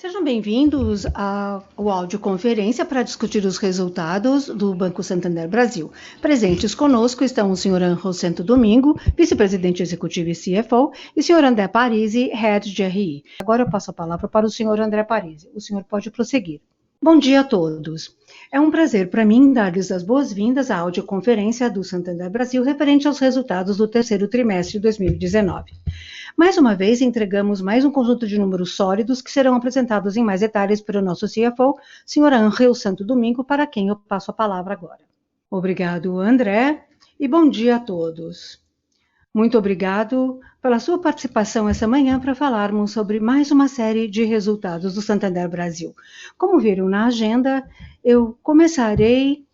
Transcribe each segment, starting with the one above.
Sejam bem-vindos ao audioconferência para discutir os resultados do Banco Santander Brasil. Presentes conosco estão o Sr. Ángel Santo Domingo, vice-presidente executivo e CFO, e o Sr. André Parisi, head de RI. Agora eu passo a palavra para o Sr. André Parisi. O senhor pode prosseguir. Bom dia a todos. É um prazer para mim dar-lhes as boas-vindas à audioconferência do Santander Brasil referente aos resultados do terceiro trimestre de 2019. Mais uma vez, entregamos mais um conjunto de números sólidos que serão apresentados em mais detalhes pelo nosso CFO, Sr. Ángel Santo Domingo, para quem eu passo a palavra agora. Obrigado, André, e bom dia a todos. Muito obrigado pela sua participação essa manhã para falarmos sobre mais uma série de resultados do Santander Brasil. Como viram na agenda, eu começarei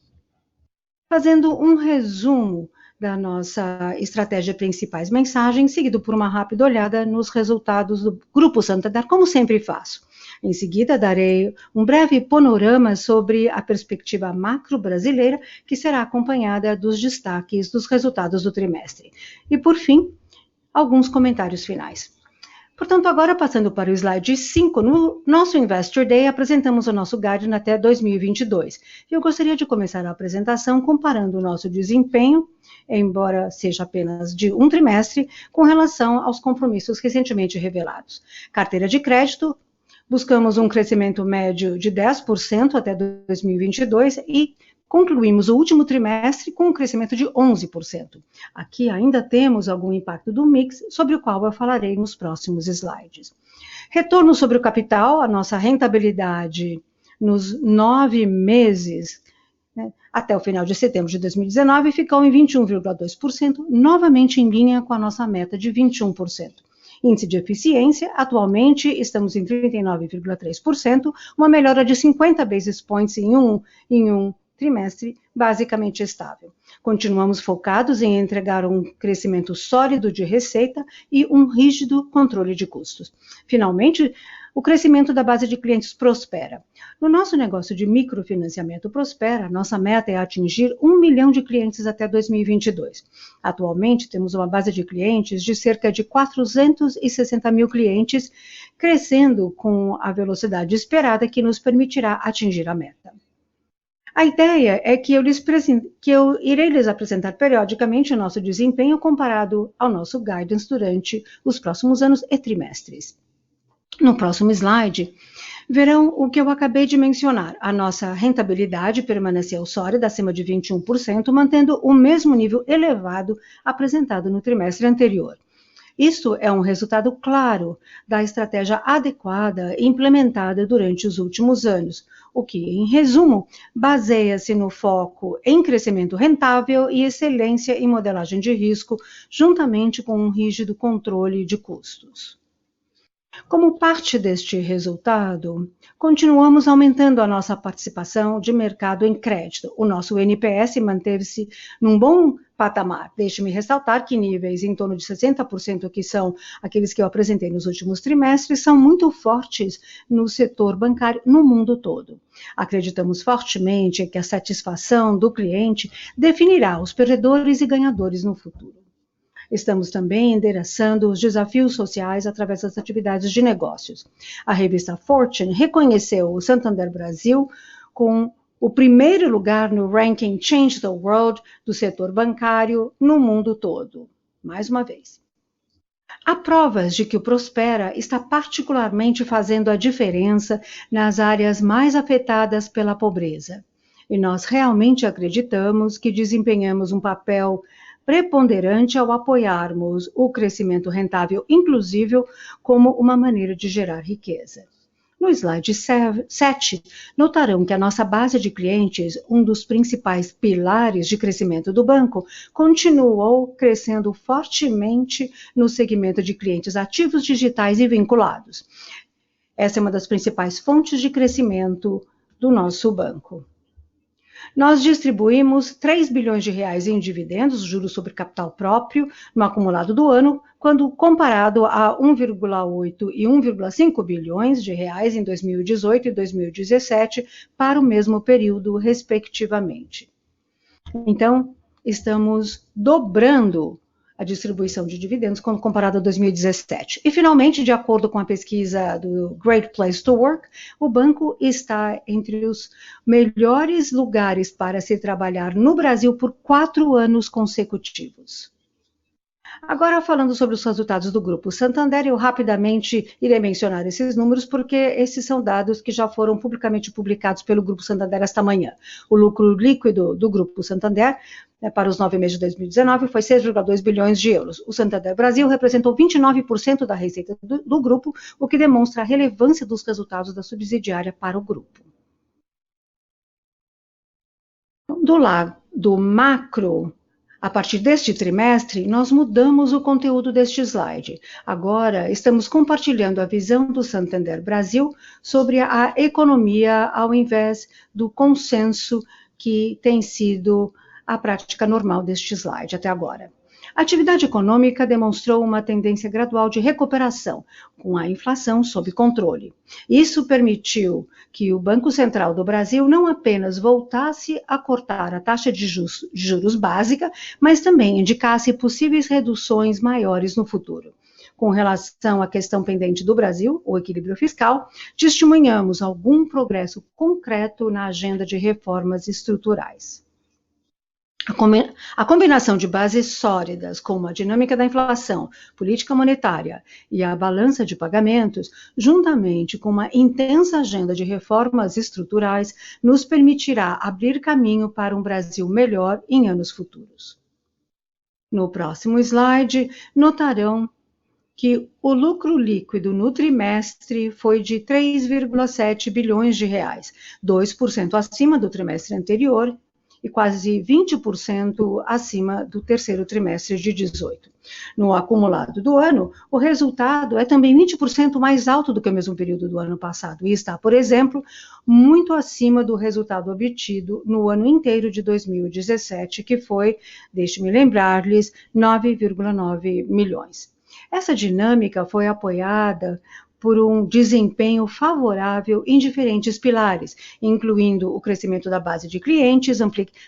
fazendo um resumo da nossa estratégia principais mensagens, seguido por uma rápida olhada nos resultados do Grupo Santander, como sempre faço. Em seguida, darei um breve panorama sobre a perspectiva macro brasileira, que será acompanhada dos destaques dos resultados do trimestre. E, por fim, alguns comentários finais. Portanto, agora passando para o slide 5, no nosso Investor Day, apresentamos o nosso guidance até 2022. Eu gostaria de começar a apresentação comparando o nosso desempenho, embora seja apenas de um trimestre, com relação aos compromissos recentemente revelados. Carteira de crédito, buscamos um crescimento médio de 10% até 2022 e concluímos o último trimestre com um crescimento de 11%. Aqui ainda temos algum impacto do mix, sobre o qual eu falarei nos próximos slides. Retorno sobre o capital, a nossa rentabilidade nos 9 meses, até o final de setembro de 2019, ficou em 21,2%, novamente em linha com a nossa meta de 21%. Índice de eficiência, atualmente estamos em 39,3%, uma melhora de 50 basis points em um trimestre basicamente estável. Continuamos focados em entregar um crescimento sólido de receita e um rígido controle de custos. Finalmente, o crescimento da base de clientes prospera. No nosso negócio de microfinanciamento prospera, nossa meta é atingir 1 milhão de clientes até 2022. Atualmente, temos uma base de clientes de cerca de 460 mil clientes, crescendo com a velocidade esperada que nos permitirá atingir a meta. A ideia é que eu irei lhes apresentar periodicamente o nosso desempenho comparado ao nosso guidance durante os próximos anos e trimestres. No próximo slide, verão o que eu acabei de mencionar. A nossa rentabilidade permaneceu sólida, acima de 21%, mantendo o mesmo nível elevado apresentado no trimestre anterior. Isso é um resultado claro da estratégia adequada implementada durante os últimos anos, o que, em resumo, baseia-se no foco em crescimento rentável e excelência em modelagem de risco, juntamente com um rígido controle de custos. Como parte deste resultado, continuamos aumentando a nossa participação de mercado em crédito. O nosso NPS manteve-se num bom patamar. Deixe-me ressaltar que níveis em torno de 60%, que são aqueles que eu apresentei nos últimos trimestres, são muito fortes no setor bancário no mundo todo. Acreditamos fortemente que a satisfação do cliente definirá os perdedores e ganhadores no futuro. Estamos também endereçando os desafios sociais através das atividades de negócios. A revista Fortune reconheceu o Santander Brasil com o primeiro lugar no ranking Change the World do setor bancário no mundo todo. Mais uma vez. Há provas de que o Prospera está particularmente fazendo a diferença nas áreas mais afetadas pela pobreza. E nós realmente acreditamos que desempenhamos um papel preponderante ao apoiarmos o crescimento rentável inclusivo como uma maneira de gerar riqueza. No slide 7, notarão que a nossa base de clientes, um dos principais pilares de crescimento do banco, continuou crescendo fortemente no segmento de clientes ativos digitais e vinculados. Essa é uma das principais fontes de crescimento do nosso banco. Nós distribuímos 3 bilhões de reais em dividendos, juros sobre capital próprio, no acumulado do ano, quando comparado a 1,8 e 1,5 bilhões de reais em 2018 e 2017, para o mesmo período, respectivamente. Então, estamos dobrando a distribuição de dividendos quando comparado a 2017. E, finalmente, de acordo com a pesquisa do Great Place to Work, o banco está entre os melhores lugares para se trabalhar no Brasil por 4 anos consecutivos. Agora, falando sobre os resultados do Grupo Santander, eu rapidamente irei mencionar esses números, porque esses são dados que já foram publicamente publicados pelo Grupo Santander esta manhã. O lucro líquido do Grupo Santander, para os 9 meses de 2019, foi 6,2 bilhões de euros. O Santander Brasil representou 29% da receita do grupo, o que demonstra a relevância dos resultados da subsidiária para o grupo. Do lado macro, a partir deste trimestre, nós mudamos o conteúdo deste slide. Agora, estamos compartilhando a visão do Santander Brasil sobre a economia, ao invés do consenso que tem sido a prática normal deste slide até agora. A atividade econômica demonstrou uma tendência gradual de recuperação, com a inflação sob controle. Isso permitiu que o Banco Central do Brasil não apenas voltasse a cortar a taxa de juros básica, mas também indicasse possíveis reduções maiores no futuro. Com relação à questão pendente do Brasil, o equilíbrio fiscal, testemunhamos algum progresso concreto na agenda de reformas estruturais. A combinação de bases sólidas, como a dinâmica da inflação, política monetária e a balança de pagamentos, juntamente com uma intensa agenda de reformas estruturais, nos permitirá abrir caminho para um Brasil melhor em anos futuros. No próximo slide, notarão que o lucro líquido no trimestre foi de 3,7 bilhões de reais, 2% acima do trimestre anterior, e quase 20% acima do terceiro trimestre de 2018. No acumulado do ano, o resultado é também 20% mais alto do que o mesmo período do ano passado e está, por exemplo, muito acima do resultado obtido no ano inteiro de 2017, que foi, deixe-me lembrar-lhes, 9,9 milhões. Essa dinâmica foi apoiada por um desempenho favorável em diferentes pilares, incluindo o crescimento da base de clientes,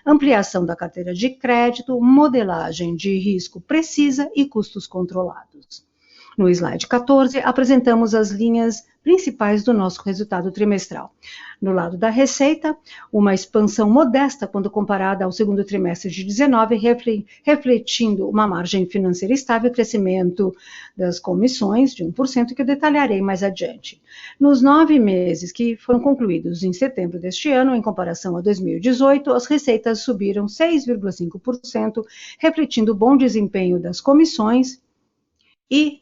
ampliação da carteira de crédito, modelagem de risco precisa e custos controlados. No slide 14, apresentamos as linhas principais do nosso resultado trimestral. No lado da receita, uma expansão modesta quando comparada ao segundo trimestre de 2019, refletindo uma margem financeira estável e crescimento das comissões de 1%, que eu detalharei mais adiante. Nos 9 meses que foram concluídos em setembro deste ano, em comparação a 2018, as receitas subiram 6,5%, refletindo o bom desempenho das comissões e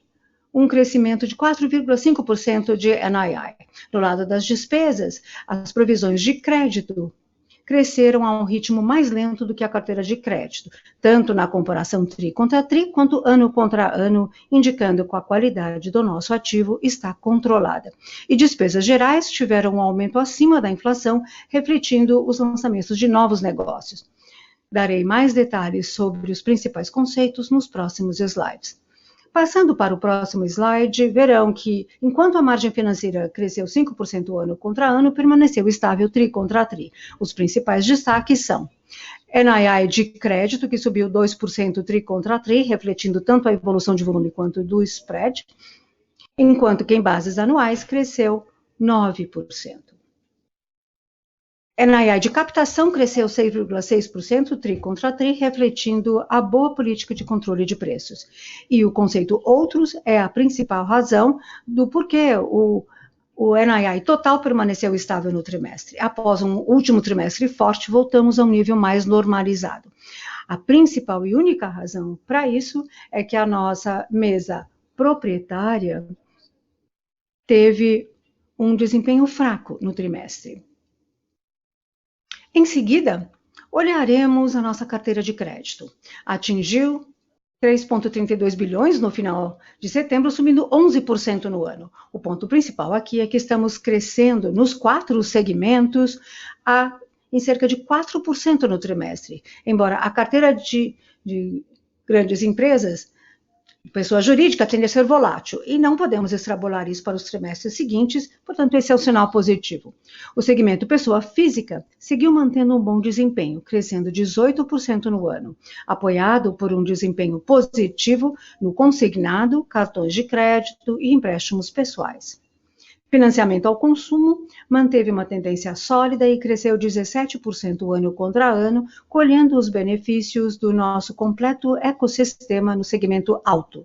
um crescimento de 4,5% de NII. Do lado das despesas, as provisões de crédito cresceram a um ritmo mais lento do que a carteira de crédito, tanto na comparação TRI contra TRI, quanto ano contra ano, indicando que a qualidade do nosso ativo está controlada. E despesas gerais tiveram um aumento acima da inflação, refletindo os lançamentos de novos negócios. Darei mais detalhes sobre os principais conceitos nos próximos slides. Passando para o próximo slide, verão que, enquanto a margem financeira cresceu 5% ano contra ano, permaneceu estável TRI contra TRI. Os principais destaques são NII de crédito, que subiu 2% TRI contra TRI, refletindo tanto a evolução de volume quanto do spread, enquanto que em bases anuais cresceu 9%. NII de captação cresceu 6,6% TRI contra TRI, refletindo a boa política de controle de preços. E o conceito outros é a principal razão do porquê o NII total permaneceu estável no trimestre. Após um último trimestre forte, voltamos a um nível mais normalizado. A principal e única razão para isso é que a nossa mesa proprietária teve um desempenho fraco no trimestre. Em seguida, olharemos a nossa carteira de crédito. Atingiu 3,32 bilhões no final de setembro, subindo 11% no ano. O ponto principal aqui é que estamos crescendo nos 4 segmentos em cerca de 4% no trimestre, embora a carteira de grandes empresas Pessoa jurídica tende a ser volátil e não podemos extrapolar isso para os trimestres seguintes, portanto, esse é o sinal positivo. O segmento pessoa física seguiu mantendo um bom desempenho, crescendo 18% no ano, apoiado por um desempenho positivo no consignado, cartões de crédito e empréstimos pessoais. Financiamento ao consumo manteve uma tendência sólida e cresceu 17% ano contra ano, colhendo os benefícios do nosso completo ecossistema no segmento auto.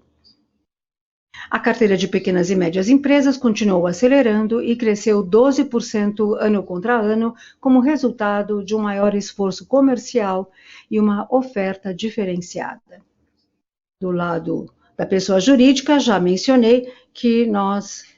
A carteira de pequenas e médias empresas continuou acelerando e cresceu 12% ano contra ano, como resultado de um maior esforço comercial e uma oferta diferenciada. Do lado da pessoa jurídica, já mencionei que nós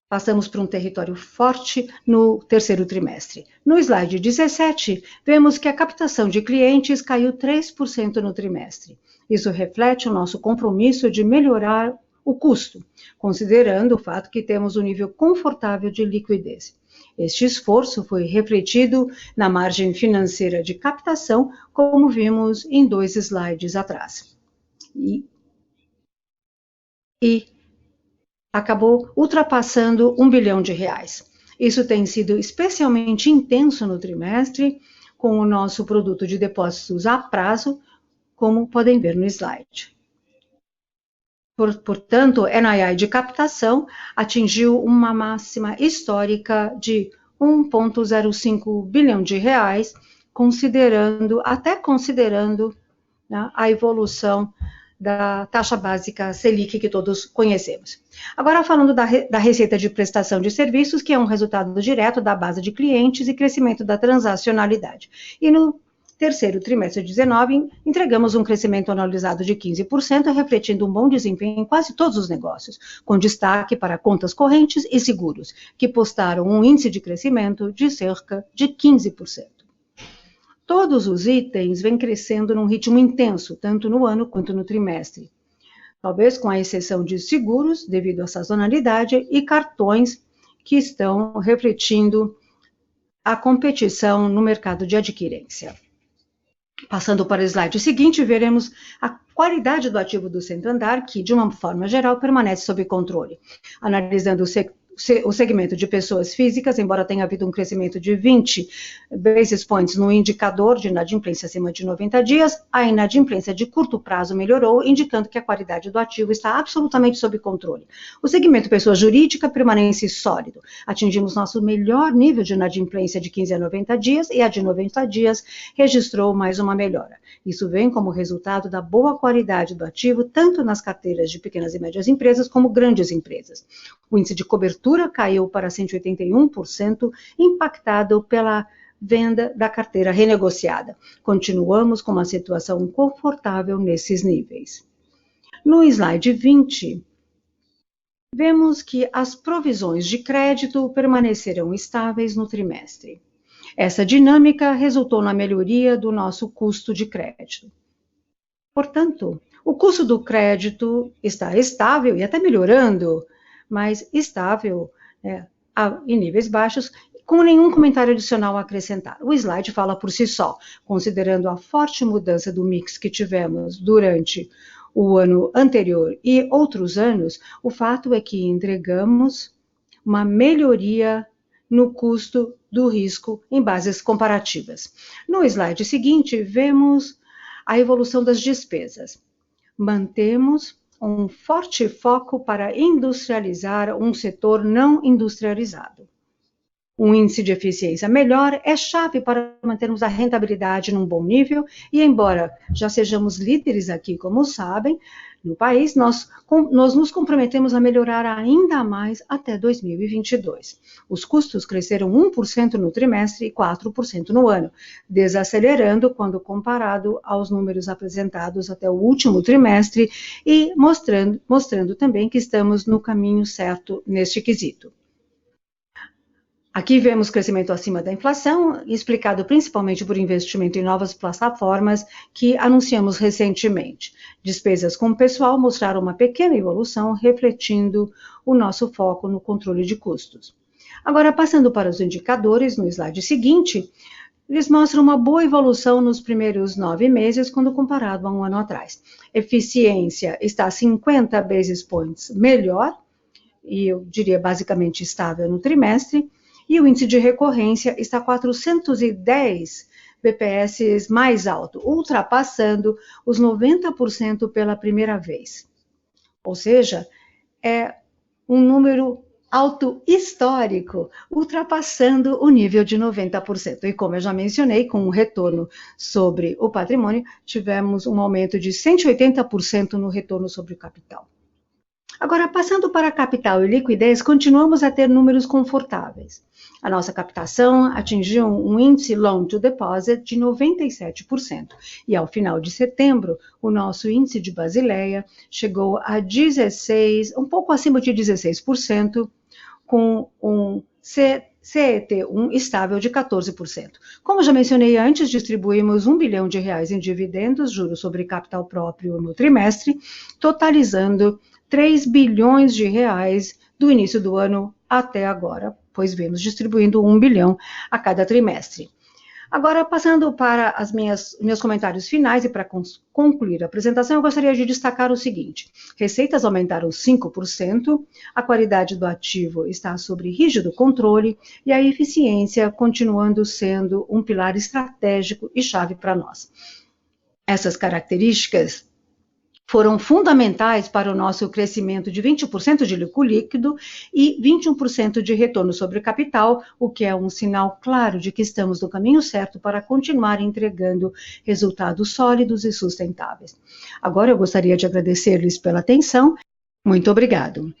passamos por um território forte no terceiro trimestre. No slide 17, vemos que a captação de clientes caiu 3% no trimestre. Isso reflete o nosso compromisso de melhorar o custo, considerando o fato que temos um nível confortável de liquidez. Este esforço foi refletido na margem financeira de captação, como vimos em 2 slides atrás. E acabou ultrapassando R$1 bilhão. Isso tem sido especialmente intenso no trimestre, com o nosso produto de depósitos a prazo, como podem ver no slide. Portanto, NII de captação atingiu uma máxima histórica de R$1,05 bilhão, considerando, né, a evolução da taxa básica Selic que todos conhecemos. Agora falando da receita de prestação de serviços, que é um resultado direto da base de clientes e crescimento da transacionalidade. E no terceiro trimestre de 2019, entregamos um crescimento anualizado de 15%, refletindo um bom desempenho em quase todos os negócios, com destaque para contas correntes e seguros, que postaram um índice de crescimento de cerca de 15%. Todos os itens vêm crescendo num ritmo intenso, tanto no ano quanto no trimestre. Talvez com a exceção de seguros, devido à sazonalidade, e cartões, que estão refletindo a competição no mercado de adquirência. Passando para o slide seguinte, veremos a qualidade do ativo do Santander, que, de uma forma geral, permanece sob controle. Analisando o segmento de pessoas físicas, embora tenha havido um crescimento de 20 basis points no indicador de inadimplência acima de 90 dias, a inadimplência de curto prazo melhorou, indicando que a qualidade do ativo está absolutamente sob controle. O segmento pessoa jurídica permanece sólido. Atingimos nosso melhor nível de inadimplência de 15 a 90 dias e a de 90 dias registrou mais uma melhora. Isso vem como resultado da boa qualidade do ativo, tanto nas carteiras de pequenas e médias empresas como grandes empresas. O índice de cobertura caiu para 181%, impactado pela venda da carteira renegociada. Continuamos com uma situação confortável nesses níveis. No slide 20, vemos que as provisões de crédito permaneceram estáveis no trimestre. Essa dinâmica resultou na melhoria do nosso custo de crédito. Portanto, o custo do crédito está estável e até melhorando, mas estável em níveis baixos, com nenhum comentário adicional a acrescentar. O slide fala por si só, considerando a forte mudança do mix que tivemos durante o ano anterior e outros anos, o fato é que entregamos uma melhoria no custo do risco em bases comparativas. No slide seguinte, vemos a evolução das despesas. Mantemos um forte foco para industrializar um setor não industrializado. Um índice de eficiência melhor é chave para mantermos a rentabilidade num bom nível e, embora já sejamos líderes aqui, como sabem, no país, nós nos comprometemos a melhorar ainda mais até 2022. Os custos cresceram 1% no trimestre e 4% no ano, desacelerando quando comparado aos números apresentados até o último trimestre e mostrando também que estamos no caminho certo neste quesito. Aqui vemos crescimento acima da inflação, explicado principalmente por investimento em novas plataformas que anunciamos recentemente. Despesas com o pessoal mostraram uma pequena evolução, refletindo o nosso foco no controle de custos. Agora, passando para os indicadores, no slide seguinte, eles mostram uma boa evolução nos primeiros 9 meses quando comparado a um ano atrás. Eficiência está 50 basis points melhor, e eu diria basicamente estável no trimestre, e o índice de recorrência está 410 BPS mais alto, ultrapassando os 90% pela primeira vez. Ou seja, é um número alto histórico, ultrapassando o nível de 90%. E como eu já mencionei, com o retorno sobre o patrimônio, tivemos um aumento de 180% no retorno sobre o capital. Agora, passando para capital e liquidez, continuamos a ter números confortáveis. A nossa captação atingiu um índice loan to deposit de 97%. E ao final de setembro, o nosso índice de Basileia chegou a 16%, um pouco acima de 16%, com um CET1 estável de 14%. Como já mencionei antes, distribuímos R$ 1 bilhão em dividendos, juros sobre capital próprio no trimestre, totalizando 3 bilhões de reais do início do ano até agora, pois vemos distribuindo 1 bilhão a cada trimestre. Agora, passando para meus comentários finais e para concluir a apresentação, eu gostaria de destacar o seguinte: receitas aumentaram 5%, a qualidade do ativo está sob rígido controle e a eficiência continuando sendo um pilar estratégico e chave para nós. Essas características foram fundamentais para o nosso crescimento de 20% de lucro líquido e 21% de retorno sobre o capital, o que é um sinal claro de que estamos no caminho certo para continuar entregando resultados sólidos e sustentáveis. Agora eu gostaria de agradecer-lhes pela atenção. Muito obrigado.